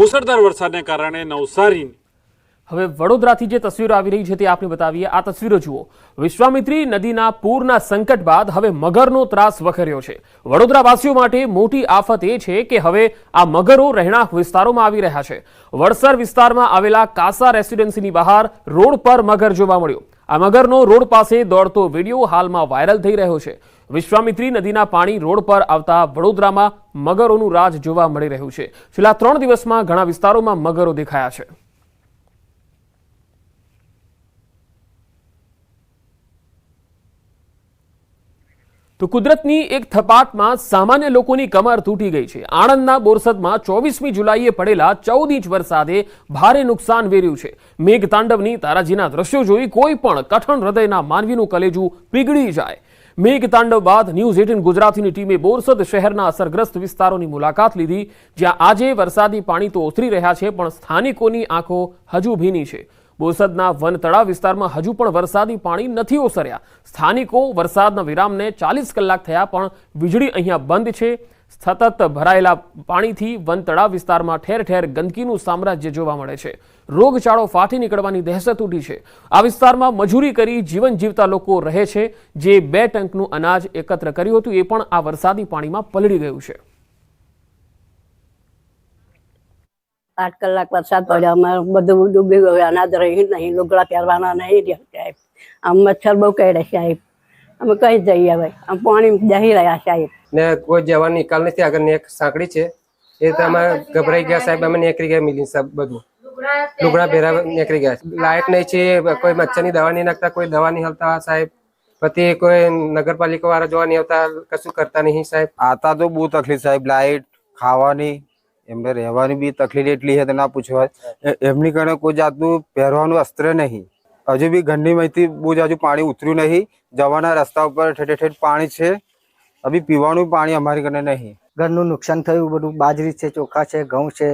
મુસળધાર વરસાદને કારણે નવસારી હવે વડોદરાથી જે તસવીરો આવી રહી છે તે આપને બતાવીએ। આ તસવીરો જુઓ। વિશ્વામિત્રી નદીના પૂરના સંકટ બાદ હવે મગરનો ત્રાસ વખર્યો છે। વડોદરાવાસીઓ માટે મોટી આફત એ છે કે હવે આ મગરો રહેણાંક વિસ્તારોમાં આવી રહ્યા છે। વડસર વિસ્તારમાં આવેલા કાસા રેસિડેન્સીની બહાર રોડ પર મગર જોવા મળ્યો। આ મગરનો રોડ પાસે દોડતો વિડીયો હાલમાં વાયરલ થઈ રહ્યો છે। વિશ્વામિત્રી નદીના પાણી રોડ પર આવતા વડોદરામાં મગરોનું રાજ જોવા મળી રહ્યું છે। છેલ્લા 3 દિવસમાં ઘણા વિસ્તારોમાં મગરો દેખાયા છે। તો કુદરતની એક થપાટમાં સામાન્ય લોકોની કમર તૂટી ગઈ છે। આણંદના બોરસદમાં 24મી જુલાઈએ પડેલા 14 ઇંચ વરસાદે ભારે નુકસાન વેર્યું છે। મેઘતાંડવની તારાજીના દ્રશ્યો જોઈ કોઈ પણ કઠણ હૃદયના માનવીનું કલેજું પીગળી જાય। મેઘતાંડવ બાદ ન્યૂઝ 18 ગુજરાતીની ટીમે બોરસદ શહેરના અસરગ્રસ્ત વિસ્તારોની મુલાકાત લીધી, જ્યાં આજે વરસાદી પાણી તો ઓસરી રહ્યા છે, પણ સ્થાનિકોની આંખો હજુ ભીની છે। બોરસદના વન તળાવ વિસ્તારમાં હજુ પણ વરસાદી પાણી નથી ઓસર્યા। સ્થાનિકો વરસાદના વિરામને 40 કલાક થયા પણ વીજળી અહીંયા બંધ છે। સતત ભરાયેલા પાણીથી વન તળાવ વિસ્તારમાં ઠેર ઠેર ગંદકીનું સામ્રાજ્ય જોવા મળે છે। રોગચાળો ફાટી નીકળવાની દહેશત ઉઠી છે। આ વિસ્તારમાં મજૂરી કરી જીવન જીવતા લોકો રહે છે, જે 2 ટંકનું અનાજ એકત્ર કર્યું હતું એ પણ આ વરસાદી પાણીમાં પલળી ગયું છે। 8 કલાક વરસાદ પડ્યો, અમારે બધું ડૂબી ગયું, અનાજ રહી નહીં, લુગડા પહેરવાના નહીં રહ્યા સાહેબ। આમ મચ્છર બહુ કરડે સાહેબ, અમે કઈ જઈએ હવે, આમ પાણી દહી રહ્યા સાહેબ ને કોઈ જવાનો નિકાલ નથી। આગળ એક સાંકડી છે એ તો અમે ગભરાઈ ગયા સાહેબ, અમે નીકળી ગયા મિલી સાહેબ, બધું લુગડા પહેરા નીકળી ગયા। લાઇટ નહીં છે, કોઈ મચ્છરની દવા નહીં નાખતા, કોઈ દવા નહીં હલતા સાહેબ, પછી કોઈ નગરપાલિકા વાળા જોવા નહીં આવતા, કશું કરતા નહીં સાહેબ। आता तो बहुत तकलीफ साहब, लाइट खावानी एमने રહેવાની બી તકલીફ એટલી છે તો ના પૂછવા। એમની કણે કોઈ જાતનું પહેરવાનું અસ્ત્ર નહીં। હજુ બી ગંડીમાંથી બહુ જ હજુ પાણી ઉતર્યું નહીં। જવાના રસ્તા ઉપર ઠેઠ ઠેઠ પાણી છે, અભી પીવાનું પાણી અમારી કને નહીં। ઘરનું નુકસાન થયું, બધું બાજરી છે, ચોખા છે, ઘઉં છે,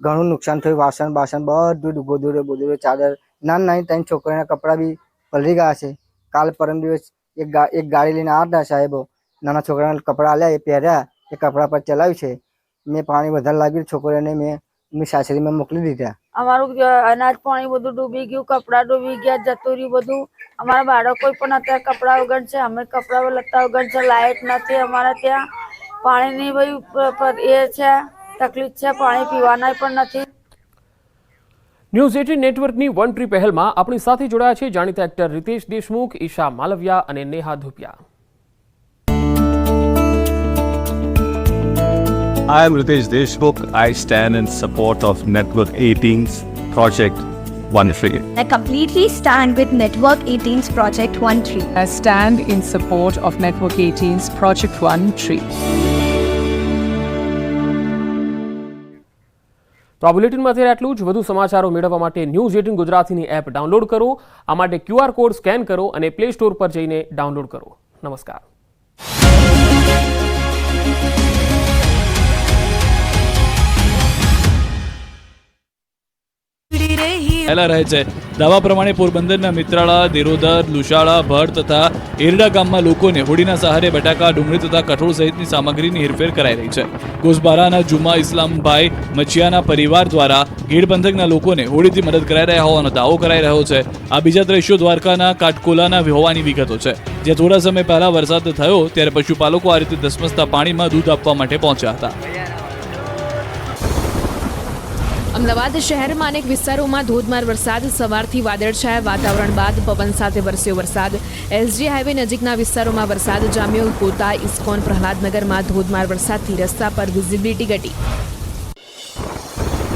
ઘણું નુકસાન થયું। વાસણ બાસણ બધું ગોદડે ચાદર, નાની નાની 3 છોકરીના કપડાં બી પલળી ગયા છે। કાલ પરમ દિવસ એક ગાડી લઈને આવ્યા સાહેબો, નાના છોકરાના કપડાં આલ્યા, એ પહેર્યા, એ કપડા પર ચલાવ્યું છે। મેં પાણી વધારે લાગ્યું, છોકરીઓને મેં સાસરીમાં મોકલી દીધા। અમારું અનાજ પાણી બધું ડૂબી ગયું, કપડાં ડૂબી ગયા, જતું રહ્યું બધું। અમારા બાળકો પણ અત્યારે કપડાં વગર છે, અમે કપડાં લત્તા વગર છે, લાઇટ નથી અમારા ત્યાં, પાણીની ભાઈ એ છે, તકલીફ છે, પાણી પીવાના પણ નથી। ન્યૂઝ 18 નેટવર્કની વન ટ્રી પહેલમાં આપણી સાથે જોડાયા છે જાણીતા એક્ટર રિતેશ દેશમુખ, ઈશા માલવિયા અને Neha Dhupia. I am Ritesh Deshmukh. I stand in support of Network 18's Project 1-3. I completely stand with Network 18's Project 1-3. I stand in support of Network 18's Project 1-3. તો આ બુલેટિનમાં અત્યારે આટલું જ। વધુ સમાચારો મેળવવા માટે ન્યૂઝ 18 ગુજરાતીની એપ ડાઉનલોડ કરો। આ માટે QR કોડ સ્કેન કરો અને પ્લે સ્ટોર પર જઈને ડાઉનલોડ કરો। નમસ્કાર। રહે છે દાવા પ્રમાણે પોરબંદરના મિત્રાળા, દેરોદર, લુશાળા, ભડ તથા એરડા ગામમાં લોકોને હોડીના સહારે બટાકા, ડુંગળી તથા કઠોળ સહિતની સામગ્રીની હેરફેર કરાઈ રહી છે। કોસબારાના જુમા ઇસ્લામભાઈ મચિયાના પરિવાર દ્વારા ગીર પંથકના લોકોને હોડીથી મદદ કરાઈ રહ્યા હોવાનો દાવો કરાઈ રહ્યો છે। આ બીજા દ્રશ્યો દ્વારકાના કાટકોલાના હોવાની વિગતો છે, જ્યાં થોડા સમય પહેલા વરસાદ થયો ત્યારે પશુપાલકો આ રીતે ધસમસતા પાણીમાં દૂધ આપવા માટે પહોંચ્યા હતા। અમદાવાદ શહેરમાં અનેક વિસ્તારોમાં ધોધમાર વરસાદ। સવારથી વાદળછાયા વાતાવરણ બાદ પવન સાથે વરસ્યો વરસાદ। એસજી હાઈવે નજીકના વિસ્તારોમાં વરસાદ જામ્યો। ગોતા, ઇસ્કોન, પ્રહલાદનગરમાં ધોધમાર વરસાદથી રસ્તા પર વિઝિબિલિટી ઘટી।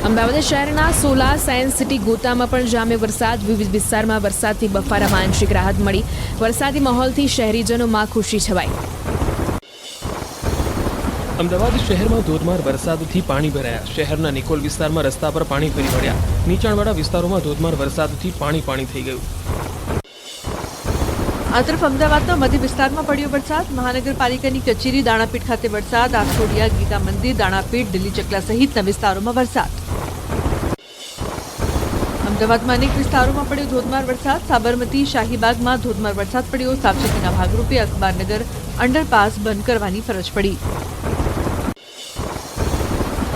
અમદાવાદ શહેરના સોલા, સાયન્સ સિટી, ગોતામાં પણ જામ્યો વરસાદ। વિવિધ વિસ્તારમાં વરસાદથી બફારામાં આંશિક રાહત મળી। વરસાદી માહોલથી શહેરીજનોમાં ખુશી છવાઈ। અમદાવાદ શહેરમાં ધોધમાર વરસાદથી પાણી ભરાયા। શહેરના નિકોલ વિસ્તારમાં રસ્તા પર પાણી ફરી વળ્યા। નીચાણવાળા વિસ્તારોમાં ધોધમાર વરસાદથી પાણી થઈ ગયું। આ તરફ અમદાવાદના મધ્ય વિસ્તારમાં પડ્યો વરસાદ। મહાનગરપાલિકાની કચેરી દાણાપીઠ ખાતે વરસાદ। આસોડિયા, ગીતા મંદિર, દાણાપીઠ, દિલ્હી ચકલા સહિતના વિસ્તારોમાં વરસાદ। અમદાવાદમાં અનેક વિસ્તારોમાં પડ્યો ધોધમાર વરસાદ। સાબરમતી, શાહીબાગમાં ધોધમાર વરસાદ પડ્યો। સાવચેતીના ભાગરૂપે અખબારનગર અંડરપાસ બંધ કરવાની ફરજ પડી।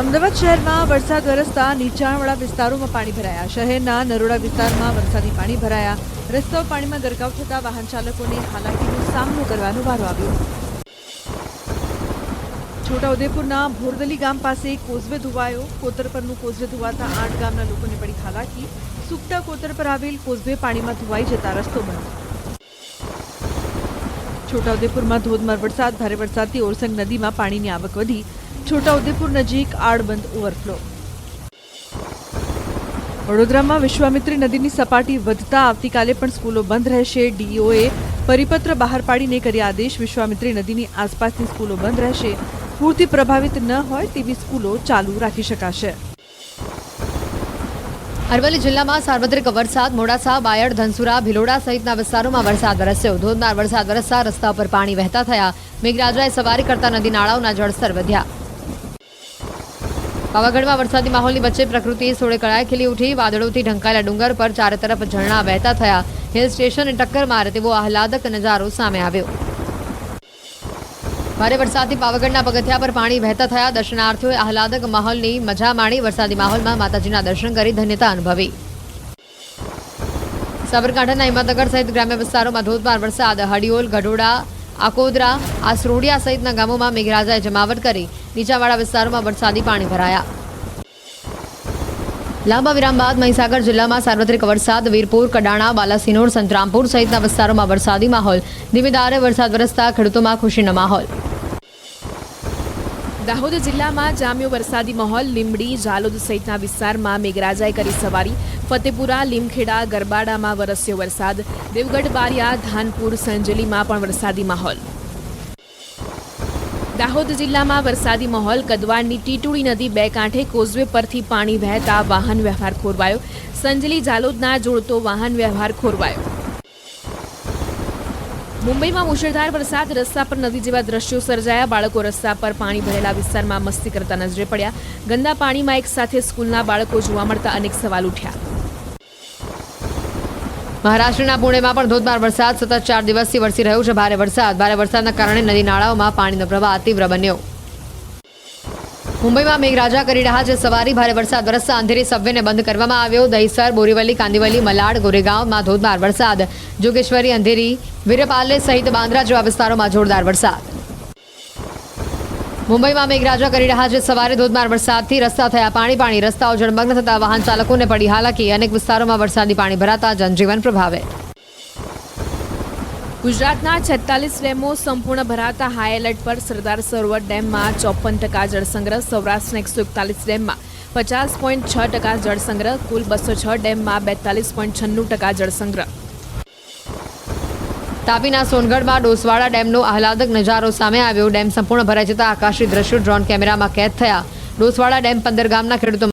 અમદાવાદ શહેરમાં વરસાદ વરસતા નીચાણવાળા વિસ્તારોમાં પાણી ભરાયા. શહેરના નરોડા વિસ્તારમાં વરસાદી પાણી ભરાયા. રસ્તાઓ પાણીમાં ગરકાવ થતા વાહન ચાલકોને હાલાકીનો સામનો કરવાનો વારો આવ્યો. છોટાઉદેપુરના ભોરદલી ગામ પાસે કોઝવે ધોવાયો. કોતર પરનું કોઝવે ધોવાતા 8 ગામના લોકોને પડી હાલાકી. સુકતા કોતર પર આવેલ કોઝવે પાણીમાં ધોવાઈ જતા રસ્તો બંધ. છોટાઉદેપુરમાં ધોધમાર વરસાદ. ભારે વરસાદથી ઓરસંગ નદીમાં પાણીની આવક વધી. છોટાઉદેપુર નજીક આડબંધ ઓવરફ્લો. વડોદરામાં વિશ્વામિત્રી નદીની સપાટી વધતા આવતીકાલે પણ સ્કૂલો બંધ રહેશે. ડીઈઓએ પરિપત્ર બહાર પાડીને કર્યા આદેશ. વિશ્વામિત્રી નદીની આસપાસની સ્કૂલો બંધ રહેશે. પૂરથી પ્રભાવિત ન હોય તેવી સ્કૂલો ચાલુ રાખી શકાશે. અરવલ્લી જિલ્લામાં સાર્વત્રિક વરસાદ. મોડાસા, બાયડ, ધનસુરા, ભિલોડા સહિતના વિસ્તારોમાં વરસાદ વરસ્યો. ધોધમાર વરસાદ વરસતા રસ્તા પર પાણી વહેતા થયા. મેઘરાજાએ સવારી કરતા નદી નાળાઓના જળસ્તર વધ્યા. પાવાગઢમાં વરસાદી માહોલની વચ્ચે પ્રકૃતિ સોળે કળાએ ખીલી ઉઠી. વાદળોથી ઢંકાયેલા ડુંગર પર ચારે તરફ ઝરણા વહેતા થયા. હિલ સ્ટેશનને ટક્કર મારે તેવો આહલાદક નજારો સામે આવ્યો. ભારે વરસાદથી પાવાગઢના પગથિયા પર પાણી વહેતા થયા. દર્શનાર્થીઓએ આહલાદક માહોલની મજા માણી. વરસાદી માહોલમાં માતાજીના દર્શન કરી ધન્યતા અનુભવી. સાબરકાંઠાના હિંમતનગર સહિત ગ્રામ્ય વિસ્તારોમાં ધોધમાર વરસાદ. હડિયોલ, ગઢોડા, આકોદરા, આસરોડિયા સહિતના ગામોમાં મેઘરાજાએ જમાવટ કરી. નીચાણવાળા વિસ્તારોમાં વરસાદી પાણી ભરાયા. લાંબા વિરામ બાદ મહીસાગર જિલ્લામાં સાર્વત્રિક વરસાદ. વીરપુર, કડાણા, બાલાસિનોર, સંતરામપુર સહિતના વિસ્તારોમાં વરસાદી માહોલ. ધીમી ધારે વરસાદ વરસતા ખેડૂતોમાં ખુશીનો માહોલ. દાહોદ જિલ્લામાં જામ્યો વરસાદી માહોલ. લીંબડી, ઝાલોદ સહિતના વિસ્તારમાં મેઘરાજાએ કરી સવારી. ફતેપુરા, લીમખેડા, ગરબાડામાં વરસ્યો વરસાદ. દેવગઢ, બારિયા, ધાનપુર, સંજેલીમાં પણ વરસાદી માહોલ. દાહોદ જિલ્લામાં વરસાદી માહોલ. કદવાડની ટીટુડી નદી બે કાંઠે કોઝવે પરથી પાણી વહેતા વાહન વ્યવહાર ખોરવાયો. સંજેલી ઝાલોદના જોડતો વાહન વ્યવહાર ખોરવાયો. મુંબઈમાં મુશળધાર વરસાદ. રસ્તા પર નદી જેવા દ્રશ્યો સર્જાયા. બાળકો રસ્તા પર પાણી ભરેલા વિસ્તારમાં મસ્તી કરતા નજરે પડ્યા. ગંદા પાણીમાં એક સાથે સ્કૂલના બાળકો જોવા મળતા અનેક સવાલ ઉઠ્યા. મહારાષ્ટ્રના પુણેમાં પણ ધોધમાર વરસાદ સતત 4 દિવસથી વરસી રહ્યો છે. ભારે વરસાદના કારણે નદી નાળાઓમાં પાણીનો પ્રવાહ તીવ્ર બન્યો. મુંબઈમાં મેઘરાજા કરી રહ્યા છે સવારી. ભારે વરસાદ વરસતા અંધેરી સબવેને બંધ કરવામાં આવ્યો. દહીસર, બોરીવલી, કાંદિવલી, મલાડ, ગોરેગાંવમાં ધોધમાર વરસાદ. જોગેશ્વરી, અંધેરી, વીરપાલે સહિત બાંદ્રા જેવા વિસ્તારોમાં જોરદાર વરસાદ. મુંબઈમાં મેઘરાજા કરી રહ્યા છે સવારે. ધોધમાર વરસાદથી રસ્તા થયા પાણી. રસ્તાઓ જળમગ્ન થતા વાહન ચાલકોને પડી હાલાકી. અનેક વિસ્તારોમાં વરસાદી પાણી ભરાતા જનજીવન પ્રભાવિત. ગુજરાતના 46 ડેમો સંપૂર્ણ ભરાતા હાઈ એલર્ટ પર. સરદાર સરોવર ડેમમાં 54% જળસંગ્રહ. સૌરાષ્ટ્રના 141 ડેમમાં 50.6% જળસંગ્રહ. કુલ 206 ડેમમાં 42.96% જળસંગ્રહ. તાપીના સોનગઢમાં ડોસવાડા ડેમનો આહલાદક નજારો સામે આવ્યો. ડેમ સંપૂર્ણ ભરાઈ જતા આકાશી દ્રશ્યો ડ્રોન કેમેરામાં કેદ થયા. ડોસવાડા ડેમ 15 ગામના ખેડૂતો